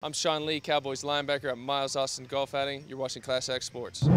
I'm Sean Lee, Cowboys linebacker at Miles Austin Golf Outing. You're watching Class X Sports.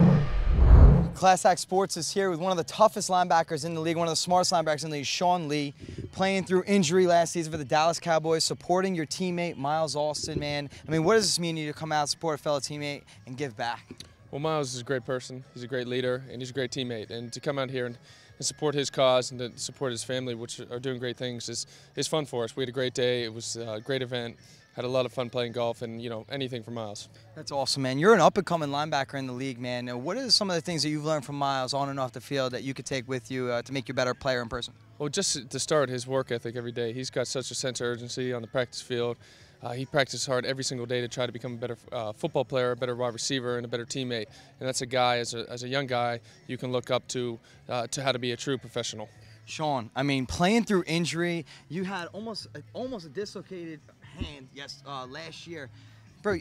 Class X Sports is here with one of the toughest linebackers in the league, one of the smartest linebackers in the league, Sean Lee, playing through injury last season for the Dallas Cowboys, supporting your teammate, Miles Austin, man. I mean, what does this mean to you to come out, support a fellow teammate, and give back? Well, Miles is a great person. He's a great leader, and he's a great teammate. And to come out here and support his cause and to support his family, which are doing great things, is fun for us. We had a great day. It was a great event. Had a lot of fun playing golf and, anything for Miles. That's awesome, man. You're an up-and-coming linebacker in the league, man. Now, what are some of the things that you've learned from Miles on and off the field that you could take with you to make you a better player in person? Well, just to start, his work ethic every day. He's got such a sense of urgency on the practice field. He practices hard every single day to try to become a better football player, a better wide receiver, and a better teammate. And that's a guy, as a young guy, you can look up to how to be a true professional. Sean, I mean, playing through injury, you had almost a dislocated hand last year. Bro,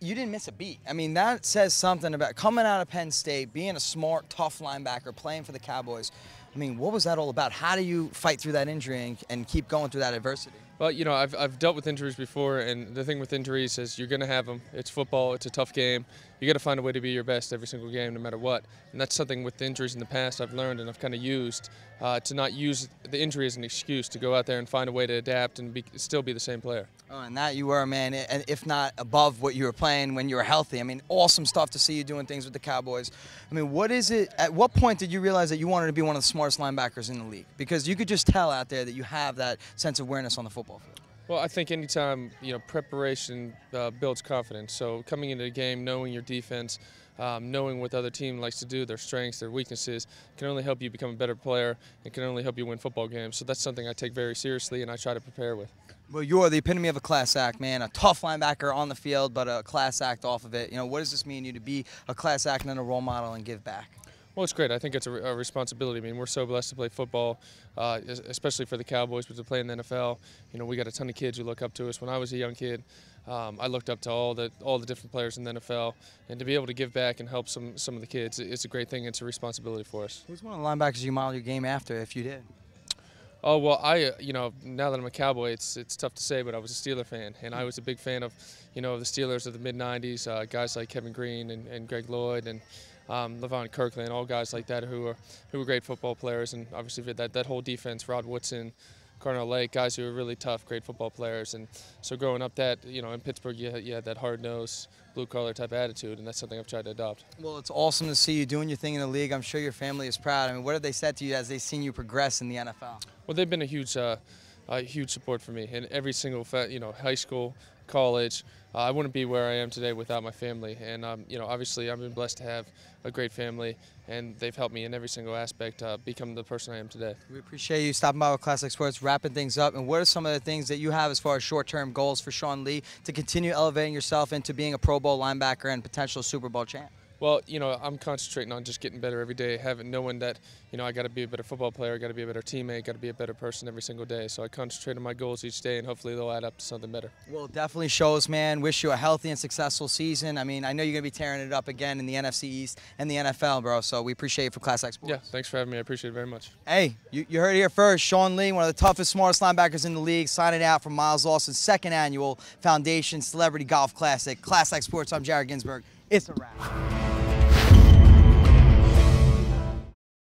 you didn't miss a beat. I mean, that says something about coming out of Penn State, being a smart, tough linebacker, playing for the Cowboys. I mean, what was that all about? How do you fight through that injury and keep going through that adversity? Well, I've dealt with injuries before, and the thing with injuries is you're going to have them. It's football. It's a tough game. You got to find a way to be your best every single game, no matter what. And that's something with the injuries in the past I've learned and I've kind of used to not use the injury as an excuse, to go out there and find a way to adapt and still be the same player. Oh, and that you were, man, and if not above what you were playing when you were healthy. I mean, awesome stuff to see you doing things with the Cowboys. I mean, what is it? At what point did you realize that you wanted to be one of the smartest linebackers in the league? Because you could just tell out there that you have that sense of awareness on the football field. Well, I think anytime, preparation builds confidence. So coming into the game, knowing your defense, knowing what the other team likes to do, their strengths, their weaknesses, can only help you become a better player and can only help you win football games. So that's something I take very seriously and I try to prepare with. Well, you're the epitome of a class act, man. A tough linebacker on the field, but a class act off of it. What does this mean to you to be a class act and a role model and give back? Well, it's great. I think it's a responsibility. I mean, we're so blessed to play football, especially for the Cowboys, but to play in the NFL. We got a ton of kids who look up to us. When I was a young kid, I looked up to all the different players in the NFL, and to be able to give back and help some of the kids, it's a great thing. It's a responsibility for us. Who's one of the linebackers you modeled your game after, if you did? Oh, well, now that I'm a Cowboy, it's tough to say, but I was a Steeler fan, and I was a big fan of, the Steelers of the mid-'90s, guys like Kevin Green and Greg Lloyd and Levon Kirkland, all guys like that who were great football players, and obviously that whole defense, Rod Woodson, Cardinal Lake, guys who were really tough, great football players. And so growing up in Pittsburgh, you had that hard-nosed, blue-collar type attitude, and that's something I've tried to adopt. Well, it's awesome to see you doing your thing in the league. I'm sure your family is proud. I mean, what have they said to you as they've seen you progress in the NFL? Well, they've been a huge support for me in every single, high school, college. I wouldn't be where I am today without my family, and obviously I've been blessed to have a great family, and they've helped me in every single aspect become the person I am today. We appreciate you stopping by with Class X Sports, wrapping things up. And what are some of the things that you have as far as short-term goals for Sean Lee to continue elevating yourself into being a Pro Bowl linebacker and potential Super Bowl champ? Well, I'm concentrating on just getting better every day, knowing that, I got to be a better football player, I got to be a better teammate, got to be a better person every single day. So I concentrate on my goals each day, and hopefully they'll add up to something better. Well, it definitely shows, man. Wish you a healthy and successful season. I mean, I know you're going to be tearing it up again in the NFC East and the NFL, bro. So we appreciate you for Class X Sports. Yeah, thanks for having me. I appreciate it very much. Hey, you heard it here first. Sean Lee, one of the toughest, smartest linebackers in the league, signing out from Miles Austin's second annual Foundation Celebrity Golf Classic. Class X Sports, I'm Jared Ginsburg. It's a wrap.